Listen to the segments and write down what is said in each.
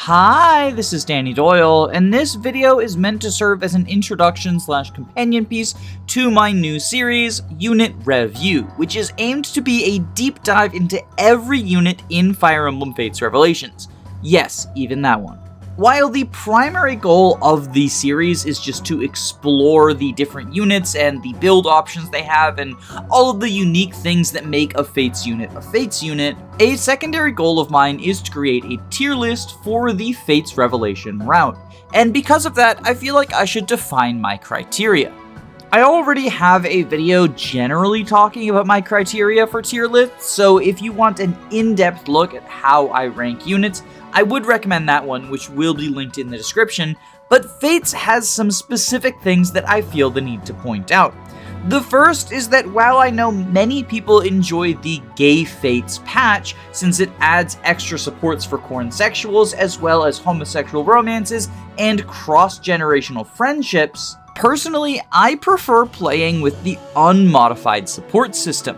Hi, this is Danny Doyle, and this video is meant to serve as an introduction/companion piece to my new series, Unit Review, which is aimed to be a deep dive into every unit in Fire Emblem Fates Revelations. Yes, even that one. While the primary goal of the series is just to explore the different units and the build options they have and all of the unique things that make a Fates unit, a secondary goal of mine is to create a tier list for the Fates Revelation route. And because of that, I feel like I should define my criteria. I already have a video generally talking about my criteria for tier lists, so if you want an in-depth look at how I rank units, I would recommend that one, which will be linked in the description, but Fates has some specific things that I feel the need to point out. The first is that while I know many people enjoy the Gay Fates patch, since it adds extra supports for cornsexuals as well as homosexual romances and cross-generational friendships, personally, I prefer playing with the unmodified support system.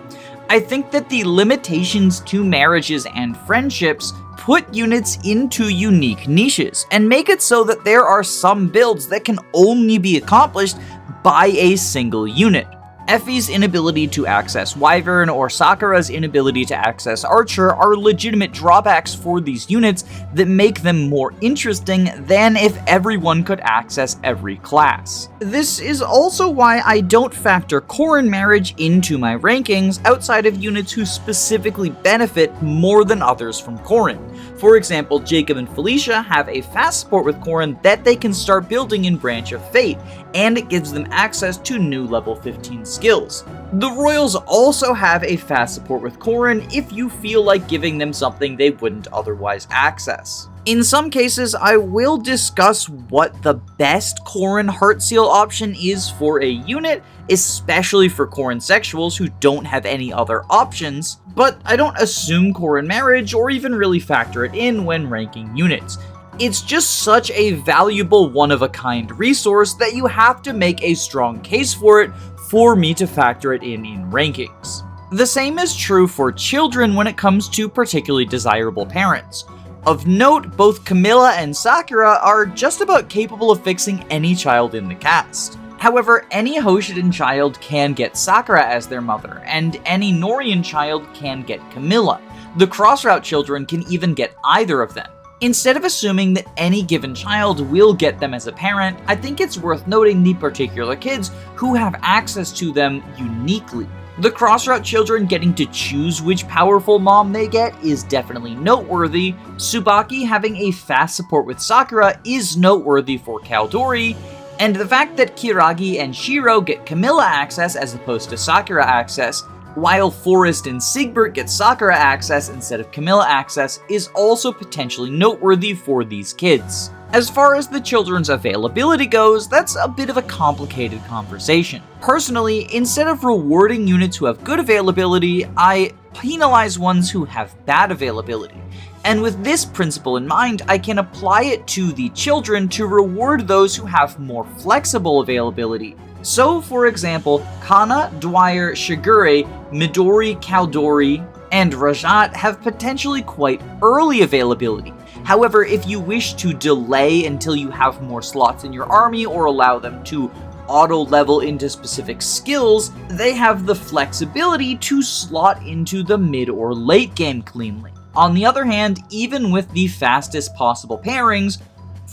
I think that the limitations to marriages and friendships put units into unique niches, and make it so that there are some builds that can only be accomplished by a single unit. Effie's inability to access Wyvern or Sakura's inability to access Archer are legitimate drawbacks for these units that make them more interesting than if everyone could access every class. This is also why I don't factor Corrin marriage into my rankings outside of units who specifically benefit more than others from Corrin. For example, Jacob and Felicia have a fast support with Corrin that they can start building in Branch of Fate, and it gives them access to new level 15 skills. The Royals also have a fast support with Corrin if you feel like giving them something they wouldn't otherwise access. In some cases, I will discuss what the best Corrin Heartseal option is for a unit, especially for cornsexuals who don't have any other options, but I don't assume Corrin marriage or even really factor it in when ranking units. It's just such a valuable one-of-a-kind resource that you have to make a strong case for it for me to factor it in rankings. The same is true for children when it comes to particularly desirable parents. Of note, both Camilla and Sakura are just about capable of fixing any child in the cast. However, any Hoshidan child can get Sakura as their mother, and any Nohrian child can get Camilla. The Crossroute children can even get either of them. Instead of assuming that any given child will get them as a parent, I think it's worth noting the particular kids who have access to them uniquely. The Crossroute children getting to choose which powerful mom they get is definitely noteworthy. Tsubaki having a fast support with Sakura is noteworthy for Kaldori, and the fact that Kiragi and Shiro get Camilla access as opposed to Sakura access, while Forrest and Siegbert get Sakura access instead of Camilla access, is also potentially noteworthy for these kids. As far as the children's availability goes, that's a bit of a complicated conversation. Personally, instead of rewarding units who have good availability, I penalize ones who have bad availability. And with this principle in mind, I can apply it to the children to reward those who have more flexible availability. So, for example, Kana, Dwyer, Shigure, Midori, Kaldori, and Rajat have potentially quite early availability. However, if you wish to delay until you have more slots in your army or allow them to auto-level into specific skills, they have the flexibility to slot into the mid or late game cleanly. On the other hand, even with the fastest possible pairings,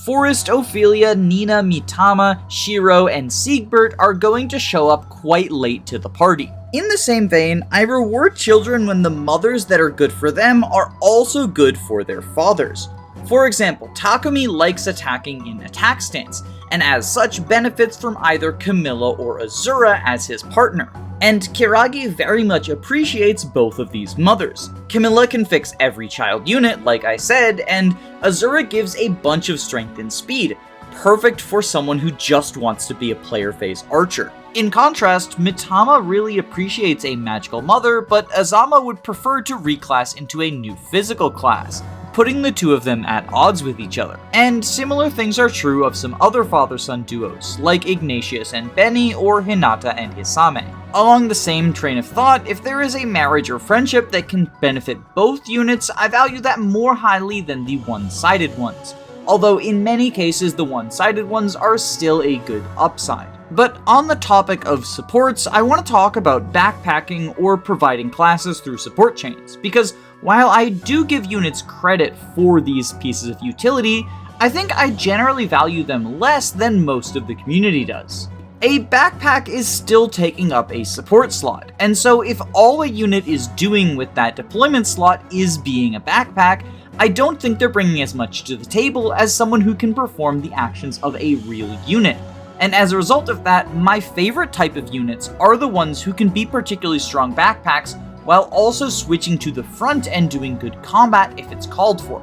Forrest, Ophelia, Nina, Mitama, Shiro, and Siegbert are going to show up quite late to the party. In the same vein, I reward children when the mothers that are good for them are also good for their fathers. For example, Takumi likes attacking in attack stance, and as such benefits from either Camilla or Azura as his partner. And Kiragi very much appreciates both of these mothers. Camilla can fix every child unit, like I said, and Azura gives a bunch of strength and speed, perfect for someone who just wants to be a player phase archer. In contrast, Mitama really appreciates a magical mother, but Azama would prefer to reclass into a new physical class, putting the two of them at odds with each other. And similar things are true of some other father-son duos, like Ignatius and Benny or Hinata and Hisame. Along the same train of thought, if there is a marriage or friendship that can benefit both units, I value that more highly than the one-sided ones. Although in many cases the one-sided ones are still a good upside. But on the topic of supports, I want to talk about backpacking or providing classes through support chains, because while I do give units credit for these pieces of utility, I think I generally value them less than most of the community does. A backpack is still taking up a support slot, and so if all a unit is doing with that deployment slot is being a backpack, I don't think they're bringing as much to the table as someone who can perform the actions of a real unit. And as a result of that, my favorite type of units are the ones who can be particularly strong backpacks while also switching to the front and doing good combat if it's called for.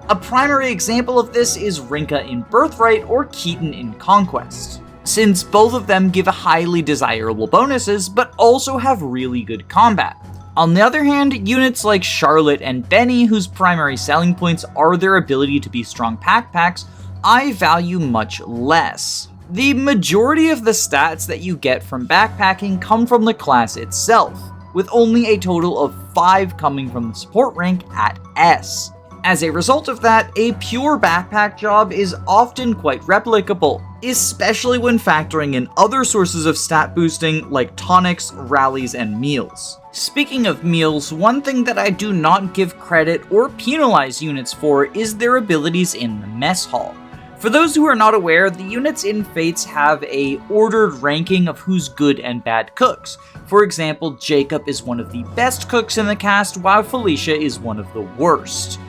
A primary example of this is Rinka in Birthright or Keaton in Conquest, since both of them give highly desirable bonuses but also have really good combat. On the other hand, units like Charlotte and Benny, whose primary selling points are their ability to be strong backpacks, I value much less. The majority of the stats that you get from backpacking come from the class itself, with only a total of 5 coming from the support rank at S. As a result of that, a pure backpack job is often quite replicable, especially when factoring in other sources of stat boosting like tonics, rallies, and meals. Speaking of meals, one thing that I do not give credit or penalize units for is their abilities in the mess hall. For those who are not aware, the units in Fates have a ordered ranking of who's good and bad cooks. For example, Jacob is one of the best cooks in the cast, while Felicia is one of the worst.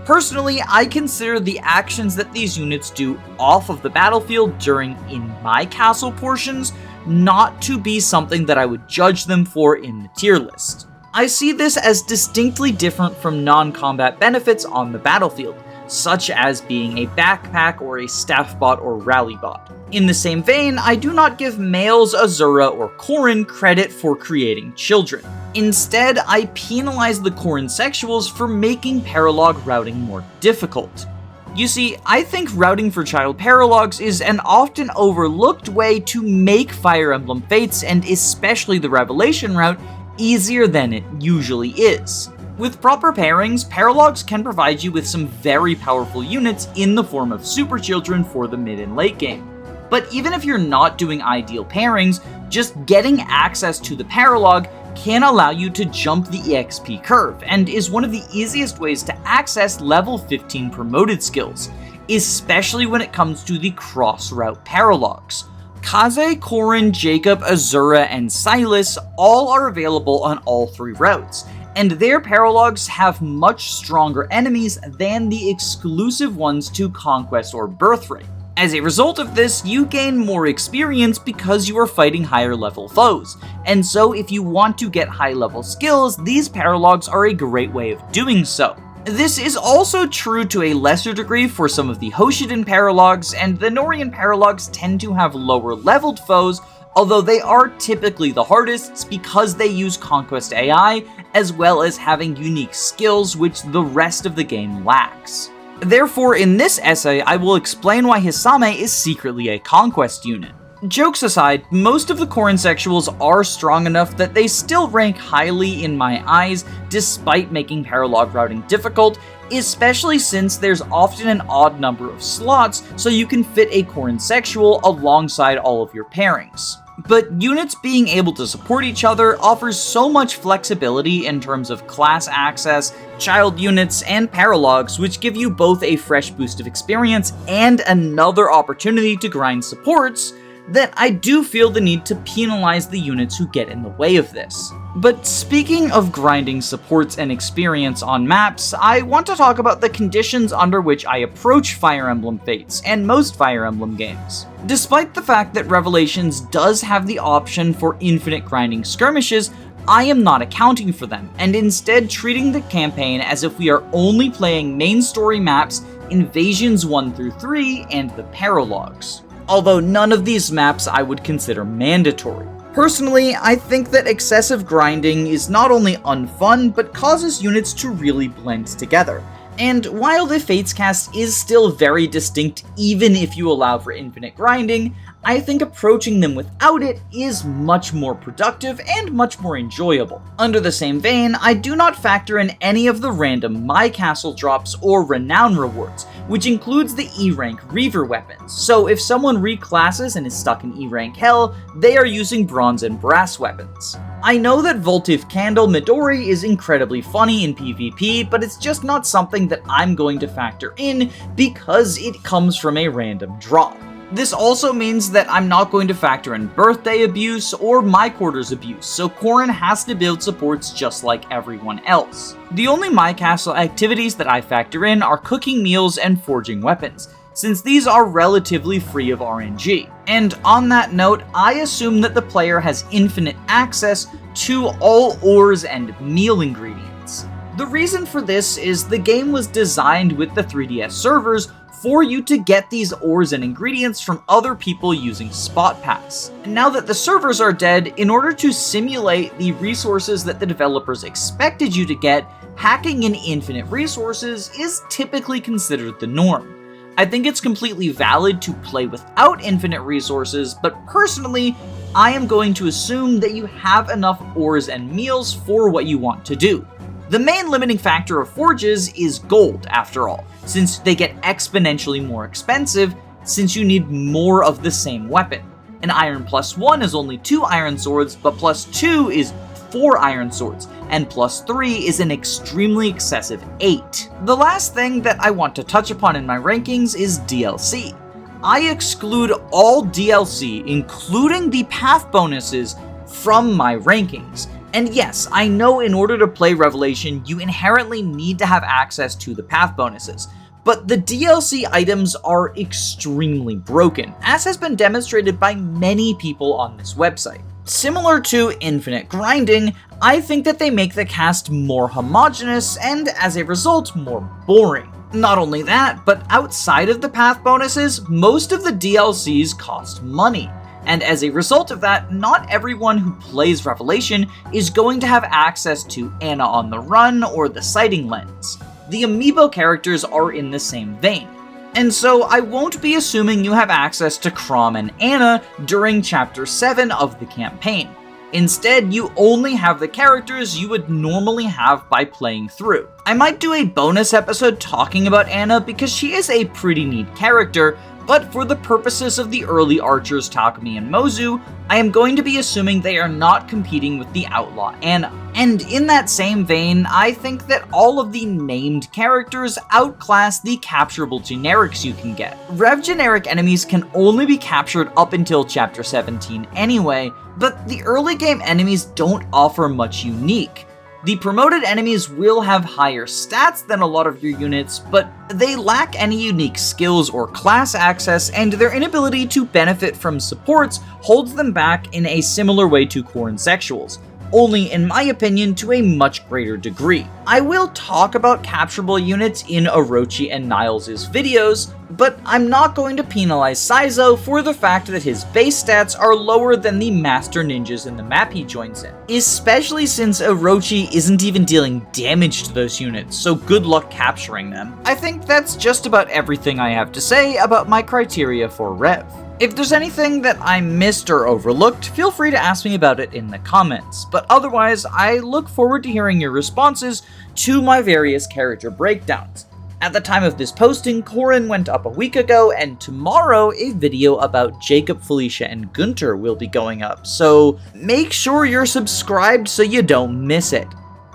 Personally, I consider the actions that these units do off of the battlefield during in my castle portions not to be something that I would judge them for in the tier list. I see this as distinctly different from non-combat benefits on the battlefield, such as being a backpack or a staff bot or rally bot. In the same vein, I do not give males Azura or Corrin credit for creating children. Instead, I penalize the Corrin sexuals for making paralog routing more difficult. You see, I think routing for child paralogs is an often overlooked way to make Fire Emblem Fates, and especially the Revelation route, easier than it usually is. With proper pairings, paralogs can provide you with some very powerful units in the form of super children for the mid and late game. But even if you're not doing ideal pairings, just getting access to the paralog can allow you to jump the EXP curve, and is one of the easiest ways to access level 15 promoted skills, especially when it comes to the cross-route paralogs. Kaze, Corrin, Jacob, Azura, and Silas all are available on all 3 routes, and their paralogs have much stronger enemies than the exclusive ones to Conquest or Birthright. As a result of this, you gain more experience because you are fighting higher level foes, and so if you want to get high level skills, these paralogs are a great way of doing so. This is also true to a lesser degree for some of the Hoshiden paralogs, and the Nohrian paralogs tend to have lower leveled foes, although they are typically the hardest because they use Conquest AI, as well as having unique skills which the rest of the game lacks. Therefore, in this essay, I will explain why Hisame is secretly a Conquest unit. Jokes aside, most of the Corrin sexuals are strong enough that they still rank highly in my eyes, despite making paralog routing difficult, especially since there's often an odd number of slots, so you can fit a Corrin sexual alongside all of your pairings. But units being able to support each other offers so much flexibility in terms of class access, child units, and paralogs, which give you both a fresh boost of experience and another opportunity to grind supports, that I do feel the need to penalize the units who get in the way of this. But speaking of grinding supports and experience on maps, I want to talk about the conditions under which I approach Fire Emblem Fates and most Fire Emblem games. Despite the fact that Revelations does have the option for infinite grinding skirmishes, I am not accounting for them, and instead treating the campaign as if we are only playing main story maps, Invasions 1 through 3, and the paralogs. Although none of these maps I would consider mandatory. Personally, I think that excessive grinding is not only unfun, but causes units to really blend together, And while the Fates cast is still very distinct even if you allow for infinite grinding, I think approaching them without it is much more productive and much more enjoyable. Under the same vein, I do not factor in any of the random My Castle drops or renown rewards, which includes the E-rank Reaver weapons, so if someone reclasses and is stuck in E-rank Hell, they are using bronze and brass weapons. I know that Voltive Candle Midori is incredibly funny in PvP, but it's just not something that I'm going to factor in because it comes from a random drop. This also means that I'm not going to factor in birthday abuse or My Quarters abuse, so Corrin has to build supports just like everyone else. The only My Castle activities that I factor in are cooking meals and forging weapons, since these are relatively free of RNG. And on that note, I assume that the player has infinite access to all ores and meal ingredients. The reason for this is the game was designed with the 3DS servers for you to get these ores and ingredients from other people using Spot Pass. And now that the servers are dead, in order to simulate the resources that the developers expected you to get, hacking in infinite resources is typically considered the norm. I think it's completely valid to play without infinite resources, but personally, I am going to assume that you have enough ores and meals for what you want to do. The main limiting factor of forges is gold, after all, since they get exponentially more expensive since you need more of the same weapon. An iron +1 is only 2 iron swords, but +2 is 4 iron swords, and +3 is an extremely excessive 8. The last thing that I want to touch upon in my rankings is DLC. I exclude all DLC, including the path bonuses, from my rankings. And yes, I know in order to play Revelation, you inherently need to have access to the path bonuses, but the DLC items are extremely broken, as has been demonstrated by many people on this website. Similar to infinite grinding, I think that they make the cast more homogeneous and, as a result, more boring. Not only that, but outside of the path bonuses, most of the DLCs cost money. And as a result of that, not everyone who plays Revelation is going to have access to Anna on the Run or the Sighting Lens. The amiibo characters are in the same vein. And so I won't be assuming you have access to Chrom and Anna during Chapter 7 of the campaign. Instead, you only have the characters you would normally have by playing through. I might do a bonus episode talking about Anna because she is a pretty neat character, but for the purposes of the early archers Takumi and Mozu, I am going to be assuming they are not competing with the outlaw Anna. And in that same vein, I think that all of the named characters outclass the capturable generics you can get. Rev generic enemies can only be captured up until Chapter 17 anyway, but the early game enemies don't offer much unique. The promoted enemies will have higher stats than a lot of your units, but they lack any unique skills or class access, and their inability to benefit from supports holds them back in a similar way to Corrin Sexuals, only in my opinion to a much greater degree. I will talk about capturable units in Orochi and Niles' videos, but I'm not going to penalize Saizo for the fact that his base stats are lower than the master ninjas in the map he joins in, especially since Orochi isn't even dealing damage to those units, so good luck capturing them. I think that's just about everything I have to say about my criteria for Rev. If there's anything that I missed or overlooked, feel free to ask me about it in the comments, but otherwise, I look forward to hearing your responses to my various character breakdowns. At the time of this posting, Corrin went up a week ago, and tomorrow a video about Jacob, Felicia, and Gunter will be going up, so make sure you're subscribed so you don't miss it.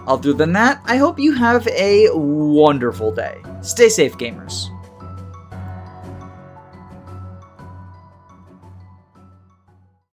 Other than that, I hope you have a wonderful day. Stay safe, gamers.